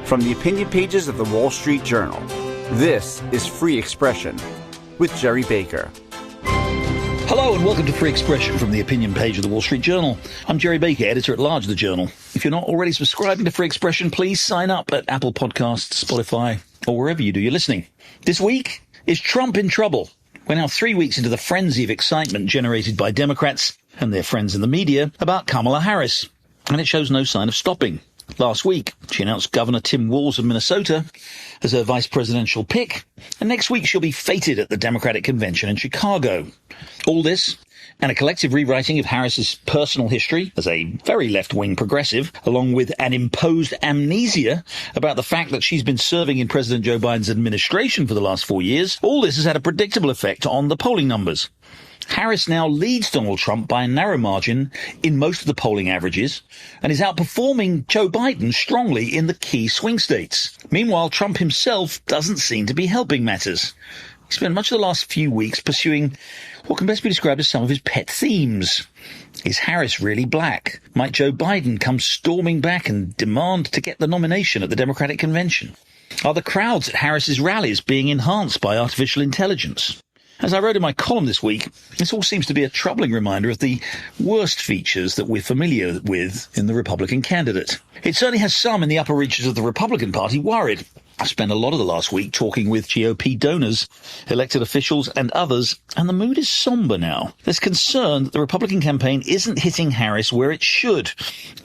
From the opinion pages of the Wall Street Journal, this is Free Expression with Gerry Baker. Hello and welcome to Free Expression from the opinion page of the Wall Street Journal. I'm Gerry Baker, editor-at-large of the Journal. If you're not already subscribing to Free Expression, please sign up at Apple Podcasts, Spotify, or wherever you do your listening. This week, is Trump in trouble? We're now 3 weeks into the frenzy of excitement generated by Democrats and their friends in the media about Kamala Harris, and it shows no sign of stopping. Last week, she announced Governor Tim Walz of Minnesota as her vice presidential pick, and next week she'll be feted at the Democratic Convention in Chicago. All this, and a collective rewriting of Harris's personal history as a very left-wing progressive, along with an imposed amnesia about the fact that she's been serving in President Joe Biden's administration for the last 4 years, all this has had a predictable effect on the polling numbers. Harris now leads Donald Trump by a narrow margin in most of the polling averages and is outperforming Joe Biden strongly in the key swing states. Meanwhile, Trump himself doesn't seem to be helping matters. He spent much of the last few weeks pursuing what can best be described as some of his pet themes. Is Harris really black? Might Joe Biden come storming back and demand to get the nomination at the Democratic Convention? Are the crowds at Harris's rallies being enhanced by artificial intelligence? As I wrote in my column this week, this all seems to be a troubling reminder of the worst features that we're familiar with in the Republican candidate. It certainly has some in the upper reaches of the Republican Party worried. I spent a lot of the last week talking with GOP donors, elected officials and others, and the mood is somber now. There's concern that the Republican campaign isn't hitting Harris where it should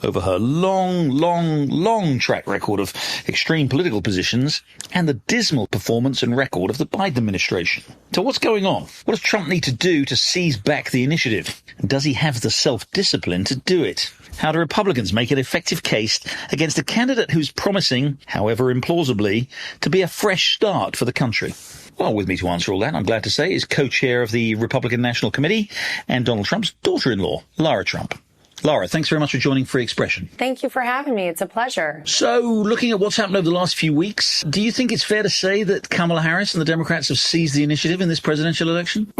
over her long track record of extreme political positions and the dismal performance and record of the Biden administration. So what's going on? What does Trump need to do to seize back the initiative? And does he have the self-discipline to do it? How do Republicans make an effective case against a candidate who's promising, however implausibly, to be a fresh start for the country? Well, with me to answer all that, I'm glad to say, is co-chair of the Republican National Committee and Donald Trump's daughter-in-law, Lara Trump. Lara, thanks very much for joining Free Expression. Thank you for having me. It's a pleasure. So, looking at what's happened over the last few weeks, do you think it's fair to say that Kamala Harris and the Democrats have seized the initiative in this presidential election?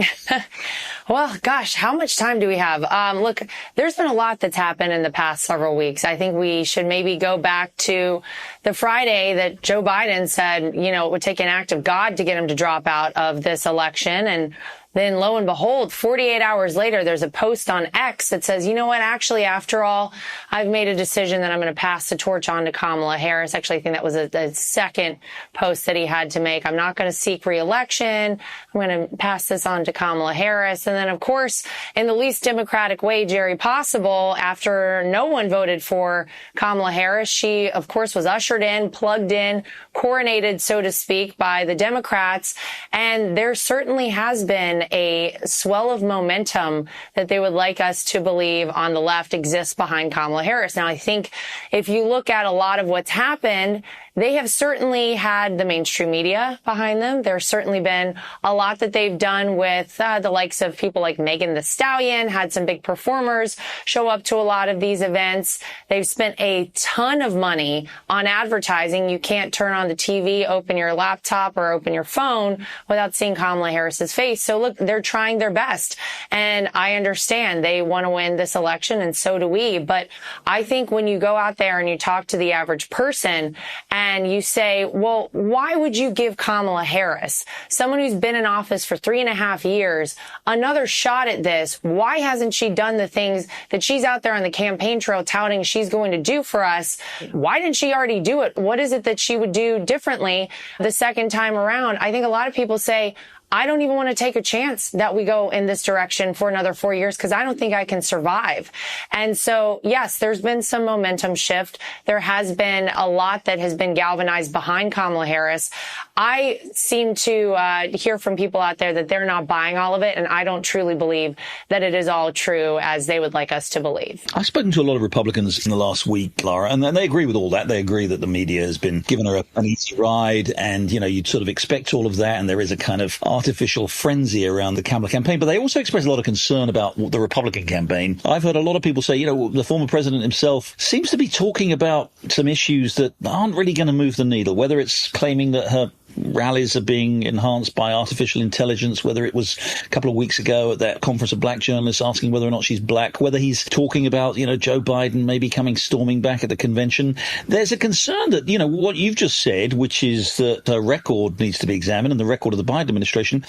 Well, gosh, how much time do we have? Look, there's been a lot that's happened in the past several weeks. I think we should maybe go back to the Friday that Joe Biden said, it would take an act of God to get him to drop out of this election. And then lo and behold, 48 hours later, there's a post on X that says, you know what, actually, after all, I've made a decision that I'm going to pass the torch on to Kamala Harris. Actually, I think that was the second post that he had to make. I'm not going to seek re-election. I'm going to pass this on to Kamala Harris. And then, of course, in the least democratic way, Gerry, possible, after no one voted for Kamala Harris, she, of course, was ushered in, plugged in, coronated, so to speak, by the Democrats. And there certainly has been a swell of momentum that they would like us to believe on the left exists behind Kamala Harris. Now, I think if you look at a lot of what's happened, they have certainly had the mainstream media behind them. There's certainly been a lot that they've done with the likes of people like Megan Thee Stallion, had some big performers show up to a lot of these events. They've spent a ton of money on advertising. You can't turn on the TV, open your laptop, or open your phone without seeing Kamala Harris's face. So look, they're trying their best. And I understand they want to win this election, and so do we. But I think when you go out there and you talk to the average person and you say, well, why would you give Kamala Harris, someone who's been in office for 3.5 years, another shot at this? Why hasn't she done the things that she's out there on the campaign trail touting she's going to do for us? Why didn't she already do it? What is it that she would do differently the second time around? I think a lot of people say, I don't even want to take a chance that we go in this direction for another 4 years because I don't think I can survive. And so, yes, there's been some momentum shift. There has been a lot that has been galvanized behind Kamala Harris. I seem to hear from people out there that they're not buying all of it, and I don't truly believe that it is all true as they would like us to believe. I've spoken to a lot of Republicans in the last week, Lara, and they agree with all that. They agree that the media has been giving her an easy ride, and, you'd sort of expect all of that, and there is a kind of artificial frenzy around the Kamala campaign, but they also express a lot of concern about the Republican campaign. I've heard a lot of people say, the former president himself seems to be talking about some issues that aren't really going to move the needle, whether it's claiming that her rallies are being enhanced by artificial intelligence, whether it was a couple of weeks ago at that conference of black journalists asking whether or not she's black, whether he's talking about, Joe Biden maybe coming storming back at the convention. There's a concern that, what you've just said, which is that her record needs to be examined and the record of the Biden administration,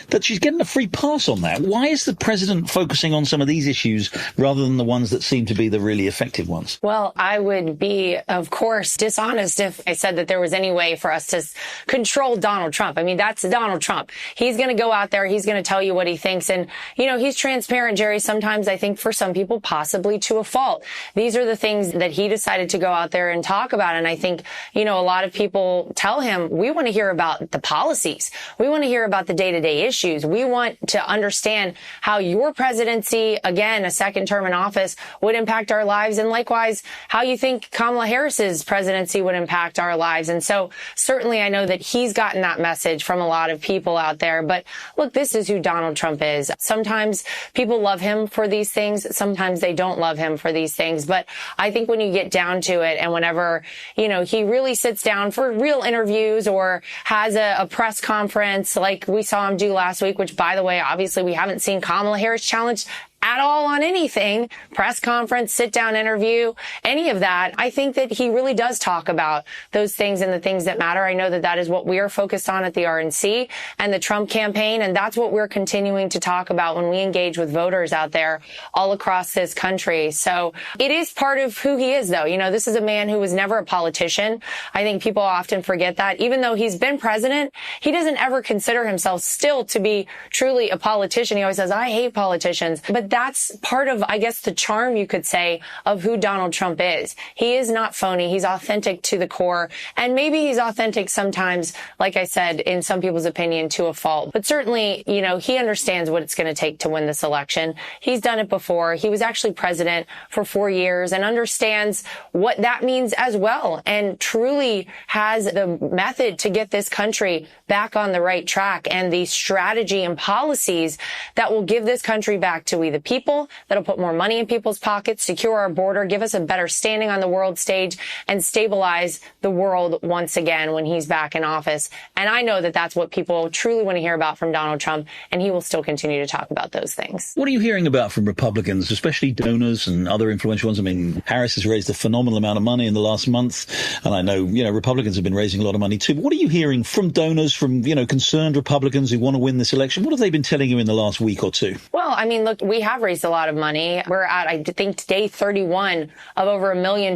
that she's getting a free pass on that. Why is the president focusing on some of these issues rather than the ones that seem to be the really effective ones? Well, I would be, of course, dishonest if I said that there was any way for us to control Donald Trump. I mean, that's Donald Trump. He's going to go out there. He's going to tell you what he thinks. And, he's transparent, Jerry, sometimes I think for some people possibly to a fault. These are the things that he decided to go out there and talk about. And I think, a lot of people tell him, we want to hear about the policies. We want to hear about the day-to-day issues. We want to understand how your presidency, again, a second term in office, would impact our lives. And likewise, how you think Kamala Harris's presidency would impact our lives. And so certainly I know that he's gotten that message from a lot of people out there. But look, this is who Donald Trump is. Sometimes people love him for these things. Sometimes they don't love him for these things. But I think when you get down to it and whenever, he really sits down for real interviews or has a press conference like we saw him do last week, which, by the way, obviously we haven't seen Kamala Harris challenged at all on anything, press conference, sit-down interview, any of that. I think that he really does talk about those things and the things that matter. I know that that is what we are focused on at the RNC and the Trump campaign, and that's what we're continuing to talk about when we engage with voters out there all across this country. So it is part of who he is, though. This is a man who was never a politician. I think people often forget that. Even though he's been president, he doesn't ever consider himself still to be truly a politician. He always says, I hate politicians. But that's part of, I guess, the charm, you could say, of who Donald Trump is. He is not phony. He's authentic to the core. And maybe he's authentic sometimes, like I said, in some people's opinion, to a fault. But certainly, he understands what it's going to take to win this election. He's done it before. He was actually president for 4 years and understands what that means as well, and truly has the method to get this country back on the right track and the strategy and policies that will give this country back to we the people, that'll put more money in people's pockets, secure our border, give us a better standing on the world stage, and stabilize the world once again when he's back in office. And I know that that's what people truly want to hear about from Donald Trump, and he will still continue to talk about those things. What are you hearing about from Republicans, especially donors and other influential ones? I mean, Harris has raised a phenomenal amount of money in the last month, and I know, Republicans have been raising a lot of money too. But what are you hearing from donors, from, concerned Republicans who want to win this election? What have they been telling you in the last week or two? Well, I mean, look, we have raised a lot of money. We're at, I think, day 31 of over $1 million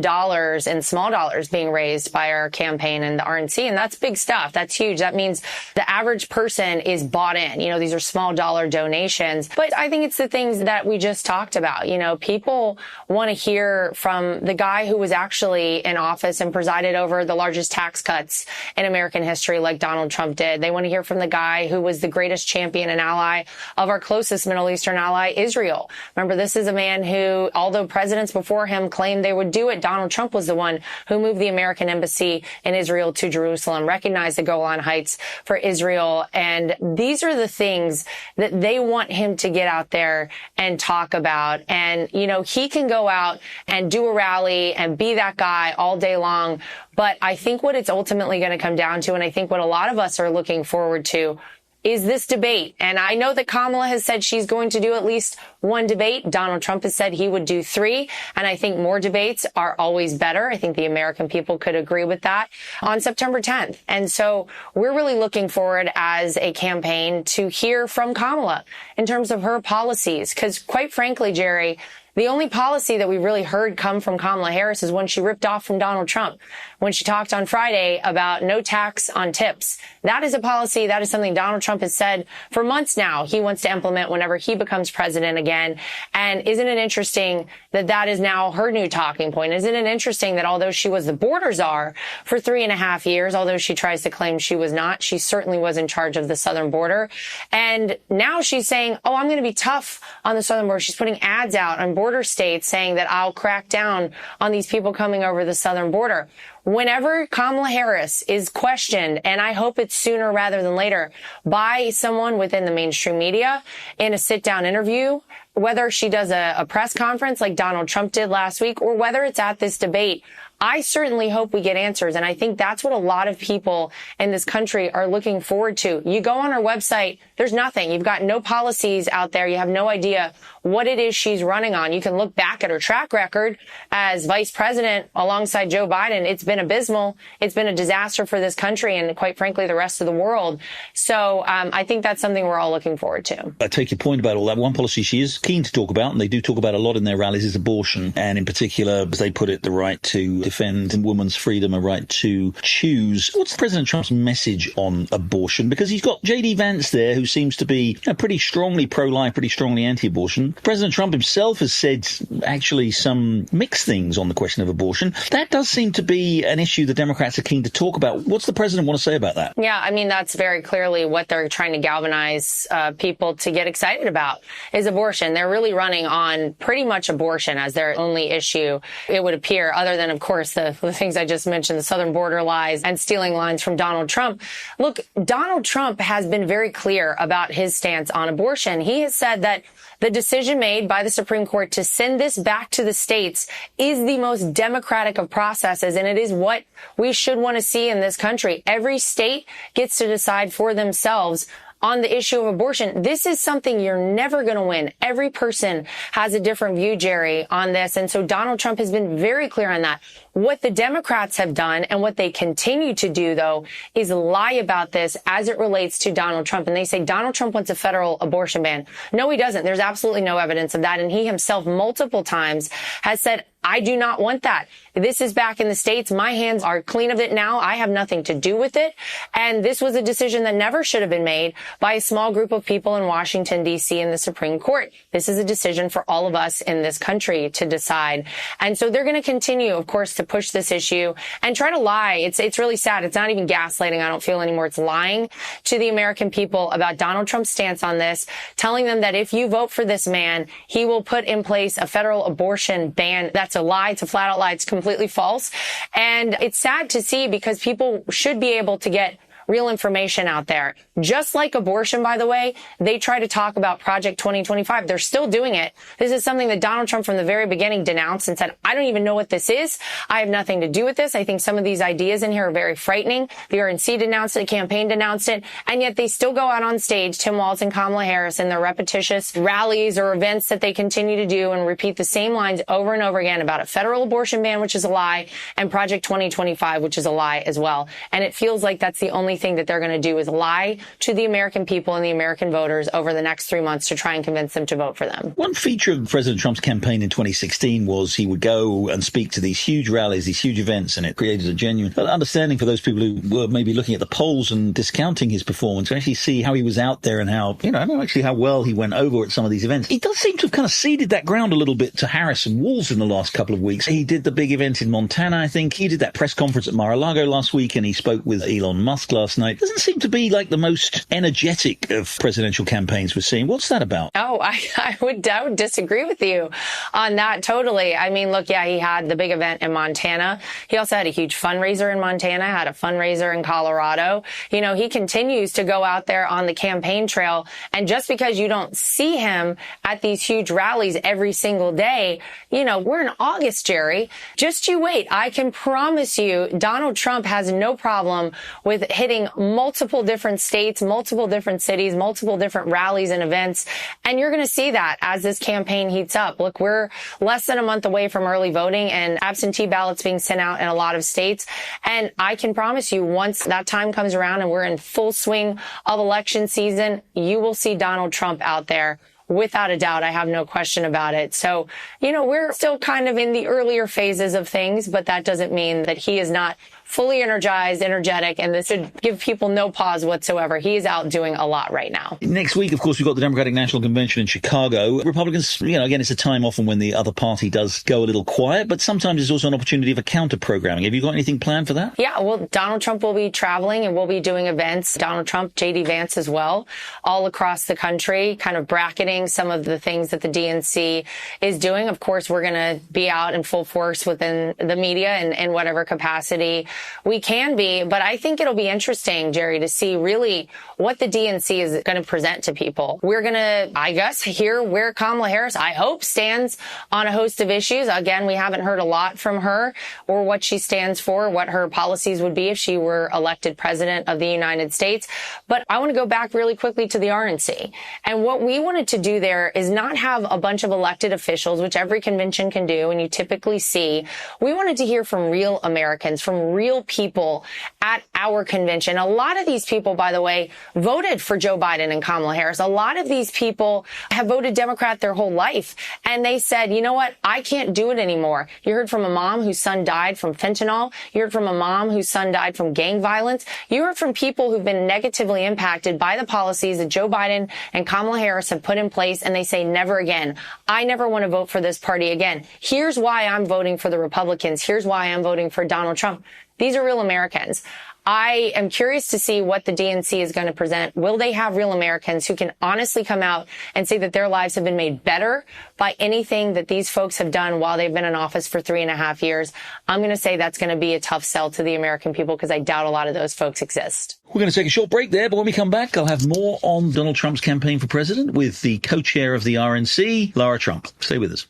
in small dollars being raised by our campaign and the RNC. And that's big stuff. That's huge. That means the average person is bought in. These are small dollar donations. But I think it's the things that we just talked about. People want to hear from the guy who was actually in office and presided over the largest tax cuts in American history, like Donald Trump did. They want to hear from the guy who was the greatest champion and ally of our closest Middle Eastern ally, Israel. Remember, this is a man who, although presidents before him claimed they would do it, Donald Trump was the one who moved the American embassy in Israel to Jerusalem, recognized the Golan Heights for Israel. And these are the things that they want him to get out there and talk about. And, he can go out and do a rally and be that guy all day long. But I think what it's ultimately going to come down to, and I think what a lot of us are looking forward to, is this debate. And I know that Kamala has said she's going to do at least one debate. Donald Trump has said he would do 3. And I think more debates are always better. I think the American people could agree with that on September 10th. And so we're really looking forward as a campaign to hear from Kamala in terms of her policies. Because quite frankly, Jerry, the only policy that we really heard come from Kamala Harris is when she ripped off from Donald Trump, when she talked on Friday about no tax on tips. That is a policy. That is something Donald Trump has said for months now he wants to implement whenever he becomes president again. And isn't it interesting that that is now her new talking point? Isn't it interesting that although she was the border czar for 3.5 years, although she tries to claim she was not, she certainly was in charge of the southern border. And now she's saying, oh, I'm going to be tough on the southern border. She's putting ads out on border states saying that I'll crack down on these people coming over the southern border. Whenever Kamala Harris is questioned, and I hope it's sooner rather than later, by someone within the mainstream media in a sit-down interview, whether she does a press conference like Donald Trump did last week, or whether it's at this debate, I certainly hope we get answers. And I think that's what a lot of people in this country are looking forward to. You go on her website, there's nothing. You've got no policies out there. You have no idea what it is she's running on. You can look back at her track record as vice president alongside Joe Biden. It's been abysmal. It's been a disaster for this country and, quite frankly, the rest of the world. So I think that's something we're all looking forward to. I take your point about all that. One policy she is keen to talk about, and they do talk about a lot in their rallies, is abortion. And in particular, as they put it, the right to defend women's freedom, a right to choose. What's President Trump's message on abortion? Because he's got JD Vance there, who seems to be pretty strongly pro-life, pretty strongly anti-abortion. President Trump himself has said actually some mixed things on the question of abortion. That does seem to be an issue the Democrats are keen to talk about. What's the president want to say about that? Yeah, I mean, that's very clearly what they're trying to galvanize people to get excited about is abortion. They're really running on pretty much abortion as their only issue, it would appear, other than, of course, the things I just mentioned, the southern border lies and stealing lines from Donald Trump. Look, Donald Trump has been very clear about his stance on abortion. He has said that the decision made by the Supreme Court to send this back to the states is the most democratic of processes, and it is what we should want to see in this country. Every state gets to decide for themselves on the issue of abortion. This is something you're never going to win. Every person has a different view, Jerry, on this. And so Donald Trump has been very clear on that. What the Democrats have done and what they continue to do, though, is lie about this as it relates to Donald Trump. And they say Donald Trump wants a federal abortion ban. No, he doesn't. There's absolutely no evidence of that. And he himself multiple times has said, I do not want that. This is back in the states. My hands are clean of it now. I have nothing to do with it. And this was a decision that never should have been made by a small group of people in Washington, D.C. and the Supreme Court. This is a decision for all of us in this country to decide. And so they're going to continue, of course, to push this issue and try to lie. It's really sad. It's not even gaslighting, I don't feel anymore. It's lying to the American people about Donald Trump's stance on this, telling them that if you vote for this man, he will put in place a federal abortion ban. That's a lie. It's a flat out lie. It's completely false. And it's sad to see because people should be able to get real information out there. Just like abortion, by the way, they try to talk about Project 2025. They're still doing it. This is something that Donald Trump from the very beginning denounced and said, I don't even know what this is. I have nothing to do with this. I think some of these ideas in here are very frightening. The RNC denounced it, the campaign denounced it, and yet they still go out on stage, Tim Walz and Kamala Harris, in their repetitious rallies or events that they continue to do and repeat the same lines over and over again about a federal abortion ban, which is a lie, and Project 2025, which is a lie as well. And it feels like that's the only thing that they're going to do is lie to the American people and the American voters over the next 3 months to try and convince them to vote for them. One feature of President Trump's campaign in 2016 was he would go and speak to these huge rallies, these huge events, and it created a genuine understanding for those people who were maybe looking at the polls and discounting his performance to actually see how he was out there and how, actually how well he went over at some of these events. He does seem to have kind of ceded that ground a little bit to Harris and Walz in the last couple of weeks. He did the big event in Montana, I think. He did that press conference at Mar-a-Lago last week, and he spoke with Elon Musk last night. Doesn't seem to be like the most energetic of presidential campaigns we're seeing. What's that about? Oh, I would disagree with you on that totally. I mean, look, yeah, he had the big event in Montana. He also had a huge fundraiser in Montana, had a fundraiser in Colorado. He continues to go out there on the campaign trail. And just because you don't see him at these huge rallies every single day, we're in August, Jerry. Just you wait. I can promise you Donald Trump has no problem with hitting multiple different states, multiple different cities, multiple different rallies and events. And you're going to see that as this campaign heats up. Look, we're less than a month away from early voting and absentee ballots being sent out in a lot of states. And I can promise you once that time comes around and we're in full swing of election season, you will see Donald Trump out there. Without a doubt, I have no question about it. So, we're still kind of in the earlier phases of things, but that doesn't mean that he is not fully energized, energetic, and this should give people no pause whatsoever. He is out doing a lot right now. Next week, of course, we've got the Democratic National Convention in Chicago. Republicans, again, it's a time often when the other party does go a little quiet, but sometimes it's also an opportunity for counter-programming. Have you got anything planned for that? Yeah, well, Donald Trump will be traveling and we'll be doing events. Donald Trump, JD Vance as well, all across the country, kind of bracketing some of the things that the DNC is doing. Of course, we're going to be out in full force within the media in whatever capacity we can be. But I think it'll be interesting, Gerry, to see really what the DNC is going to present to people. We're going to, I guess, hear where Kamala Harris, I hope, stands on a host of issues. Again, we haven't heard a lot from her or what she stands for, what her policies would be if she were elected president of the United States. But I want to go back really quickly to the RNC. And what we wanted to do there is not have a bunch of elected officials, which every convention can do, and you typically see. We wanted to hear from real Americans, from real people at our convention. A lot of these people, by the way, voted for Joe Biden and Kamala Harris. A lot of these people have voted Democrat their whole life. And they said, you know what? I can't do it anymore. You heard from a mom whose son died from fentanyl. You heard from a mom whose son died from gang violence. You heard from people who've been negatively impacted by the policies that Joe Biden and Kamala Harris have put in place. And they say, never again. I never want to vote for this party again. Here's why I'm voting for the Republicans. Here's why I'm voting for Donald Trump. These are real Americans. I am curious to see what the DNC is going to present. Will they have real Americans who can honestly come out and say that their lives have been made better by anything that these folks have done while they've been in office for 3.5 years? I'm going to say that's going to be a tough sell to the American people because I doubt a lot of those folks exist. We're going to take a short break there, but when we come back, I'll have more on Donald Trump's campaign for president with the co-chair of the RNC, Lara Trump. Stay with us.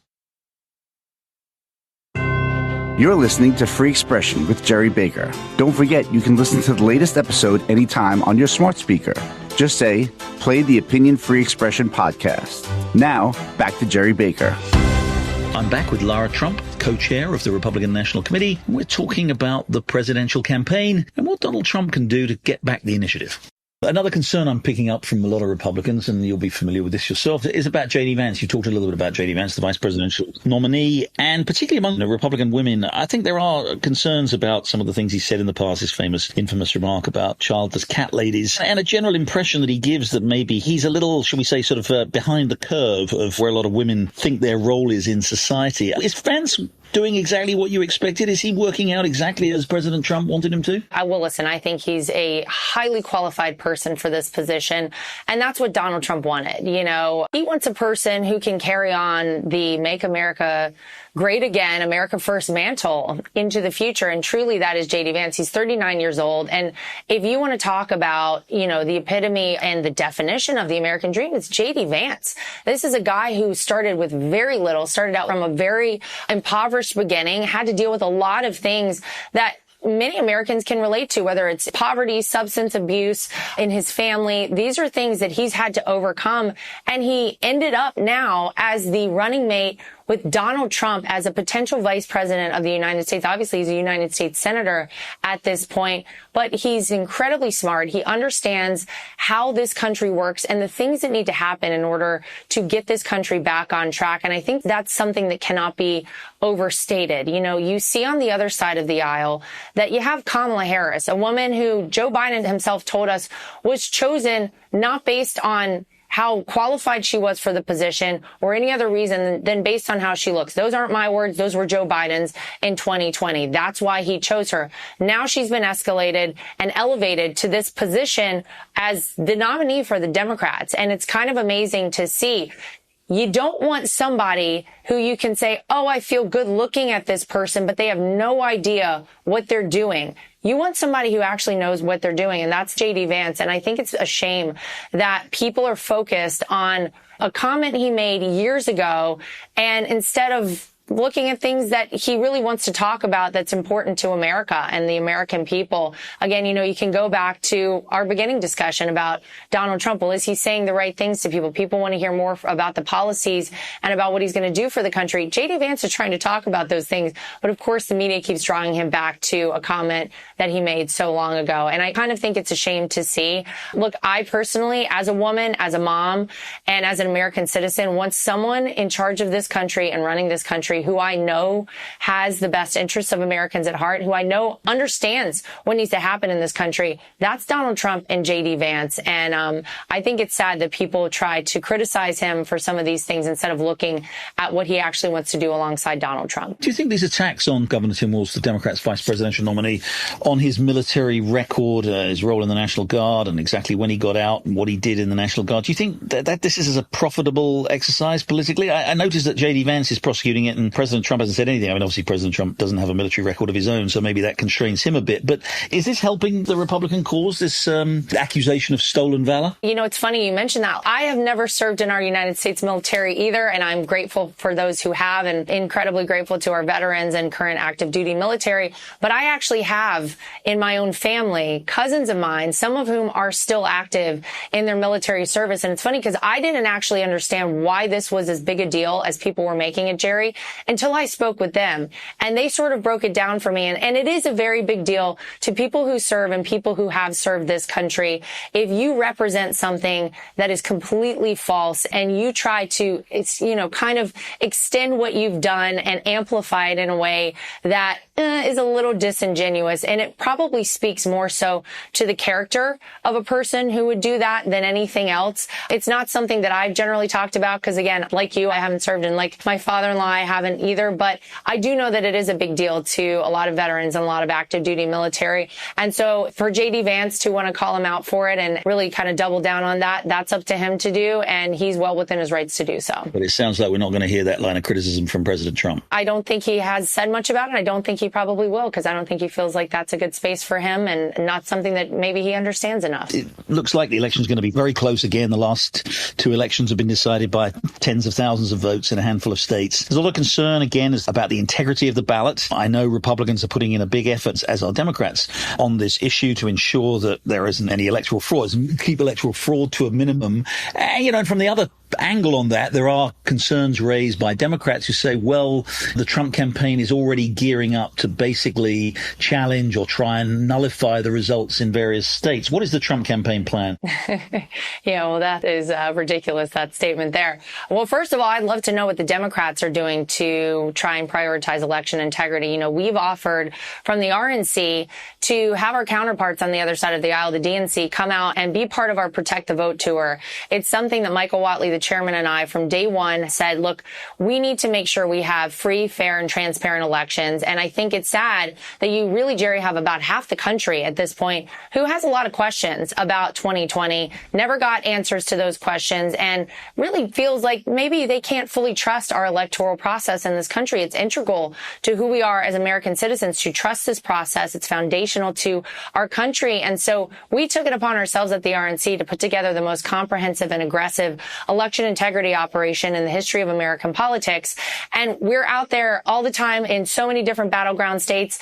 You're listening to Free Expression with Gerry Baker. Don't forget, you can listen to the latest episode anytime on your smart speaker. Just say, play the Opinion Free Expression podcast. Now, back to Gerry Baker. I'm back with Lara Trump, co-chair of the Republican National Committee. We're talking about the presidential campaign and what Donald Trump can do to get back the initiative. Another concern I'm picking up from a lot of Republicans, and you'll be familiar with this yourself, is about JD Vance. You talked a little bit about JD Vance, the vice presidential nominee, and particularly among the Republican women, I think there are concerns about some of the things he said in the past, his infamous remark about childless cat ladies, and a general impression that he gives that maybe he's a little, shall we say, sort of behind the curve of where a lot of women think their role is in society. Is Vance doing exactly what you expected? Is he working out exactly as President Trump wanted him to? I will listen. I think he's a highly qualified person for this position. And that's what Donald Trump wanted. You know, he wants a person who can carry on the Make America Great Again, America First mantle into the future. And truly that is JD Vance. He's 39 years old. And if you want to talk about, you know, the epitome and the definition of the American dream, it's JD Vance. This is a guy who started with very little, started out from a very impoverished beginning, had to deal with a lot of things that many Americans can relate to, whether it's poverty, substance abuse in his family. These are things that he's had to overcome. And he ended up now as the running mate with Donald Trump as a potential vice president of the United States. Obviously, he's a United States senator at this point, but he's incredibly smart. He understands how this country works and the things that need to happen in order to get this country back on track. And I think that's something that cannot be overstated. You know, you see on the other side of the aisle that you have Kamala Harris, a woman who Joe Biden himself told us was chosen not based on how qualified she was for the position or any other reason than based on how she looks. Those aren't my words. Those were Joe Biden's in 2020. That's why he chose her. Now she's been escalated and elevated to this position as the nominee for the Democrats. And it's kind of amazing to see. You don't want somebody who you can say, oh, I feel good looking at this person, but they have no idea what they're doing. You want somebody who actually knows what they're doing, and that's JD Vance. And I think it's a shame that people are focused on a comment he made years ago, and instead of looking at things that he really wants to talk about that's important to America and the American people. Again, you know, you can go back to our beginning discussion about Donald Trump. Well, is he saying the right things to people? People want to hear more about the policies and about what he's going to do for the country. JD Vance is trying to talk about those things, but of course the media keeps drawing him back to a comment that he made so long ago. And I kind of think it's a shame to see. Look, I personally, as a woman, as a mom, and as an American citizen, want someone in charge of this country and running this country who I know has the best interests of Americans at heart, who I know understands what needs to happen in this country. That's Donald Trump and JD Vance. And I think it's sad that people try to criticize him for some of these things instead of looking at what he actually wants to do alongside Donald Trump. Do you think these attacks on Governor Tim Walz, the Democrats' vice presidential nominee, on his military record, his role in the National Guard, and exactly when he got out and what he did in the National Guard, do you think that this is a profitable exercise politically? I noticed that JD Vance is prosecuting it, and President Trump hasn't said anything. I mean, obviously President Trump doesn't have a military record of his own, so maybe that constrains him a bit. But is this helping the Republican cause, this accusation of stolen valor? You know, it's funny you mentioned that. I have never served in our United States military either, and I'm grateful for those who have, and incredibly grateful to our veterans and current active duty military. But I actually have in my own family cousins of mine, some of whom are still active in their military service. And it's funny because I didn't actually understand why this was as big a deal as people were making it, Jerry, until I spoke with them. And they sort of broke it down for me. And it is a very big deal to people who serve and people who have served this country. If you represent something that is completely false and you try to, kind of extend what you've done and amplify it in a way that is a little disingenuous. And it probably speaks more so to the character of a person who would do that than anything else. It's not something that I've generally talked about because, again, like you, I haven't served, and like my father-in-law, I haven't either. But I do know that it is a big deal to a lot of veterans and a lot of active duty military. And so for JD Vance to want to call him out for it and really kind of double down on that, that's up to him to do. And he's well within his rights to do so. But it sounds like we're not going to hear that line of criticism from President Trump. I don't think he has said much about it. I don't think he probably will, because I don't think he feels like that's a good space for him and not something that maybe he understands enough. It looks like the election is going to be very close again. The last two elections have been decided by tens of thousands of votes in a handful of states. There's a lot of concern, again, about the integrity of the ballot. I know Republicans are putting in a big effort, as are Democrats, on this issue to ensure that there isn't any electoral fraud, keep electoral fraud to a minimum. And from the other angle on that, there are concerns raised by Democrats who say, well, the Trump campaign is already gearing up to basically challenge or try and nullify the results in various states. What is the Trump campaign plan? Well, that is ridiculous, that statement there. Well, first of all, I'd love to know what the Democrats are doing to try and prioritize election integrity. We've offered from the RNC to have our counterparts on the other side of the aisle, the DNC, come out and be part of our Protect the Vote tour. It's something that Michael Whatley, the chairman, and I from day one said, look, we need to make sure we have free, fair, and transparent elections. And I think it's sad that you really, Jerry, have about half the country at this point who has a lot of questions about 2020, never got answers to those questions, and really feels like maybe they can't fully trust our electoral process in this country. It's integral to who we are as American citizens to trust this process. It's foundational to our country. And so we took it upon ourselves at the RNC to put together the most comprehensive and aggressive election integrity operation in the history of American politics. And we're out there all the time in so many different battleground states,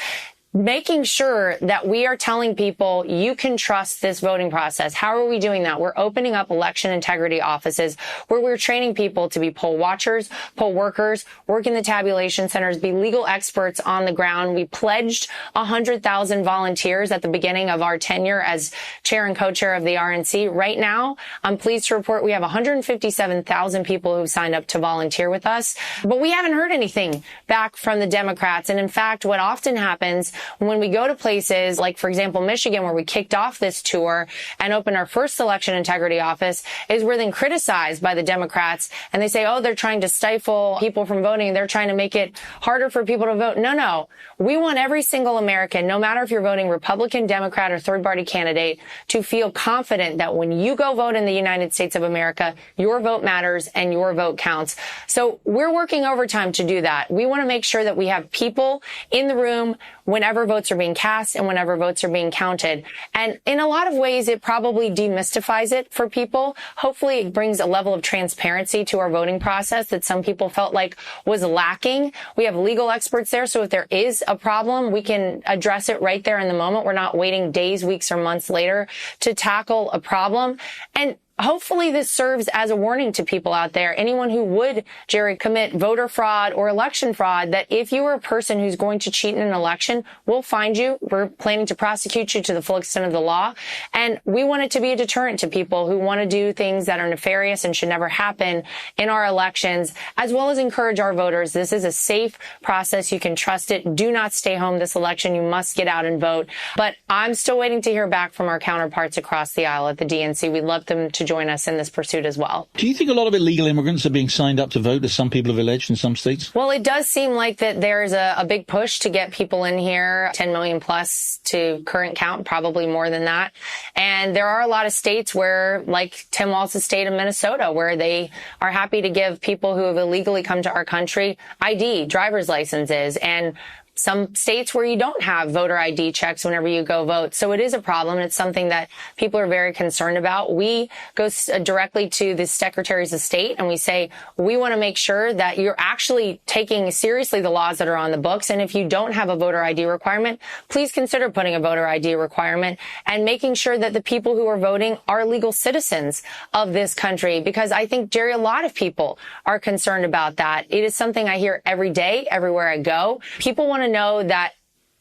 making sure that we are telling people you can trust this voting process. How are we doing that? We're opening up election integrity offices where we're training people to be poll watchers, poll workers, work in the tabulation centers, be legal experts on the ground. We pledged 100,000 volunteers at the beginning of our tenure as chair and co-chair of the RNC. Right now, I'm pleased to report we have 157,000 people who've signed up to volunteer with us, but we haven't heard anything back from the Democrats. And in fact, what often happens when we go to places like, for example, Michigan, where we kicked off this tour and opened our first election integrity office, is we're then criticized by the Democrats. And they say, oh, they're trying to stifle people from voting. They're trying to make it harder for people to vote. No. We want every single American, no matter if you're voting Republican, Democrat, or third-party candidate, to feel confident that when you go vote in the United States of America, your vote matters and your vote counts. So we're working overtime to do that. We want to make sure that we have people in the room whenever votes are being cast and whenever votes are being counted. And in a lot of ways, it probably demystifies it for people. Hopefully, it brings a level of transparency to our voting process that some people felt like was lacking. We have legal experts there, so if there is a problem, we can address it right there in the moment. We're not waiting days, weeks, or months later to tackle a problem. And hopefully this serves as a warning to people out there, anyone who would, Jerry, commit voter fraud or election fraud, that if you are a person who's going to cheat in an election, we'll find you. We're planning to prosecute you to the full extent of the law. And we want it to be a deterrent to people who want to do things that are nefarious and should never happen in our elections, as well as encourage our voters. This is a safe process. You can trust it. Do not stay home this election. You must get out and vote. But I'm still waiting to hear back from our counterparts across the aisle at the DNC. We'd love them to to join us in this pursuit as well. Do you think a lot of illegal immigrants are being signed up to vote, as some people have alleged in some states? Well, it does seem like that there's a big push to get people in here, 10 million plus to current count, probably more than that. And there are a lot of states where, like Tim Walz's state of Minnesota, where they are happy to give people who have illegally come to our country ID, driver's licenses, and some states where you don't have voter ID checks whenever you go vote. So it is a problem. It's something that people are very concerned about. We go directly to the secretaries of state and we say, we want to make sure that you're actually taking seriously the laws that are on the books. And if you don't have a voter ID requirement, please consider putting a voter ID requirement and making sure that the people who are voting are legal citizens of this country. Because I think, Jerry, a lot of people are concerned about that. It is something I hear every day, everywhere I go. People want to know that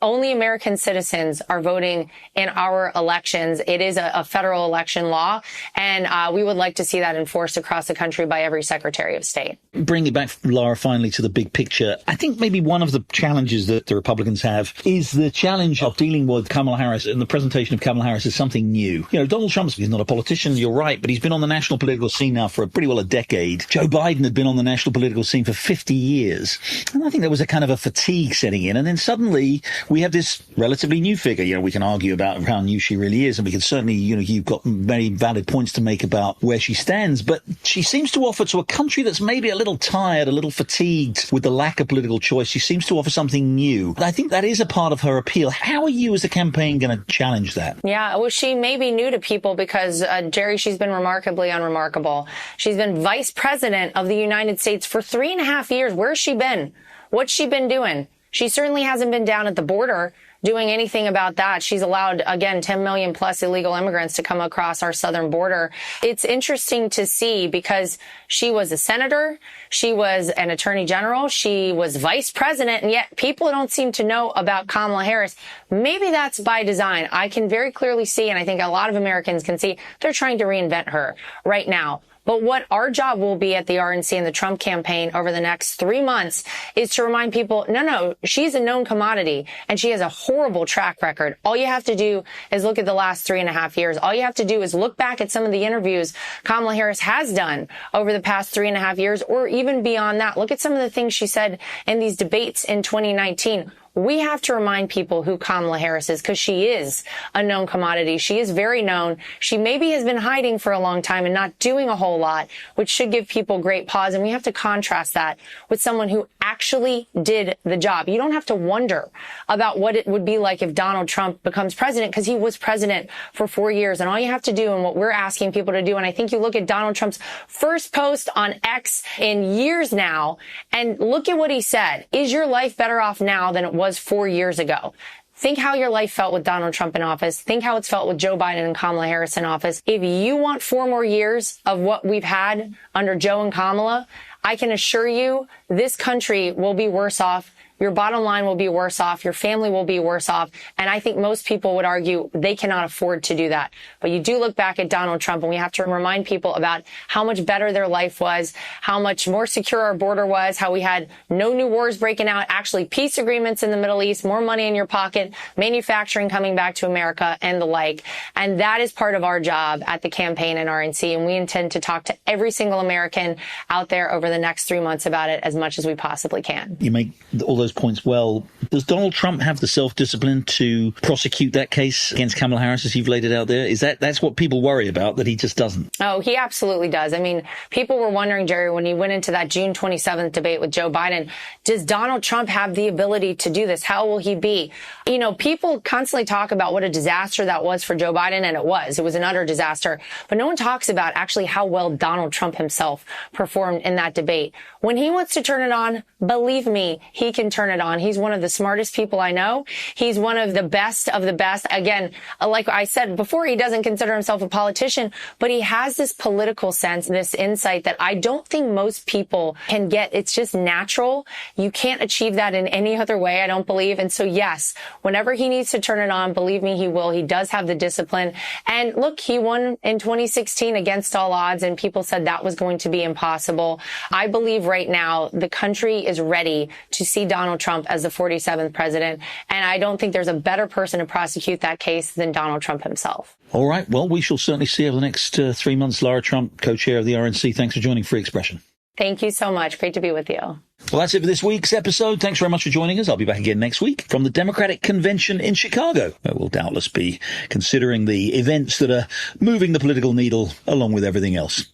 only American citizens are voting in our elections. It is a federal election law, and we would like to see that enforced across the country by every Secretary of State. Bring it back, Lara, finally to the big picture. I think maybe one of the challenges that the Republicans have is the challenge of dealing with Kamala Harris, and the presentation of Kamala Harris as something new. You know, Donald Trump, he's not a politician, you're right, but he's been on the national political scene now for pretty well a decade. Joe Biden had been on the national political scene for 50 years. And I think there was a kind of a fatigue setting in, and then suddenly we have this relatively new figure. You know, we can argue about how new she really is, and we can certainly, you know, you've got very valid points to make about where she stands, but she seems to offer to a country that's maybe a little tired, a little fatigued with the lack of political choice. She seems to offer something new. I think that is a part of her appeal. How are you as a campaign going to challenge that? Yeah, well, she may be new to people because, Jerry, she's been remarkably unremarkable. She's been vice president of the United States for 3.5 years. Where's she been? What's she been doing? She certainly hasn't been down at the border doing anything about that. She's allowed, again, 10 million plus illegal immigrants to come across our southern border. It's interesting to see because she was a senator, she was an attorney general, she was vice president, and yet people don't seem to know about Kamala Harris. Maybe that's by design. I can very clearly see, and I think a lot of Americans can see, they're trying to reinvent her right now. But what our job will be at the RNC and the Trump campaign over the next 3 months is to remind people, no, she's a known commodity and she has a horrible track record. All you have to do is look at the last 3.5 years. All you have to do is look back at some of the interviews Kamala Harris has done over the past 3.5 years, or even beyond that. Look at some of the things she said in these debates in 2019. We have to remind people who Kamala Harris is because she is a known commodity. She is very known. She maybe has been hiding for a long time and not doing a whole lot, which should give people great pause. And we have to contrast that with someone who actually did the job. You don't have to wonder about what it would be like if Donald Trump becomes president, because he was president for 4 years. And all you have to do, and what we're asking people to do, and I think you look at Donald Trump's first post on X in years now, and look at what he said. Is your life better off now than it was 4 years ago? Think how your life felt with Donald Trump in office. Think how it's felt with Joe Biden and Kamala Harris in office. If you want 4 more years of what we've had under Joe and Kamala, I can assure you this country will be worse off. Your bottom line will be worse off. Your family will be worse off. And I think most people would argue they cannot afford to do that. But you do look back at Donald Trump, and we have to remind people about how much better their life was, how much more secure our border was, how we had no new wars breaking out, actually peace agreements in the Middle East, more money in your pocket, manufacturing coming back to America, and the like. And that is part of our job at the campaign and RNC. And we intend to talk to every single American out there over the next 3 months about it as much as we possibly can. You make all those points well. Does Donald Trump have the self-discipline to prosecute that case against Kamala Harris as you've laid it out there? Is that's what people worry about, that he just doesn't? Oh, he absolutely does. I mean, people were wondering, Jerry, when he went into that June 27th debate with Joe Biden, does Donald Trump have the ability to do this? How will he be? You know, people constantly talk about what a disaster that was for Joe Biden, and it was an utter disaster. But no one talks about actually how well Donald Trump himself performed in that debate. When he wants to turn it on, believe me, he can turn it on. He's one of the smartest people I know. He's one of the best of the best. Again, like I said before, he doesn't consider himself a politician, but he has this political sense, this insight that I don't think most people can get. It's just natural. You can't achieve that in any other way, I don't believe. And so, yes, whenever he needs to turn it on, believe me, he will. He does have the discipline. And look, he won in 2016 against all odds, and people said that was going to be impossible. I believe right now the country is ready to see Donald Donald Trump as the 47th president. And I don't think there's a better person to prosecute that case than Donald Trump himself. All right. Well, we shall certainly see over the next 3 months. Lara Trump, co-chair of the RNC. Thanks for joining Free Expression. Thank you so much. Great to be with you. Well, that's it for this week's episode. Thanks very much for joining us. I'll be back again next week from the Democratic Convention in Chicago, where we'll doubtless be considering the events that are moving the political needle along with everything else.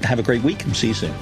Have a great week and see you soon.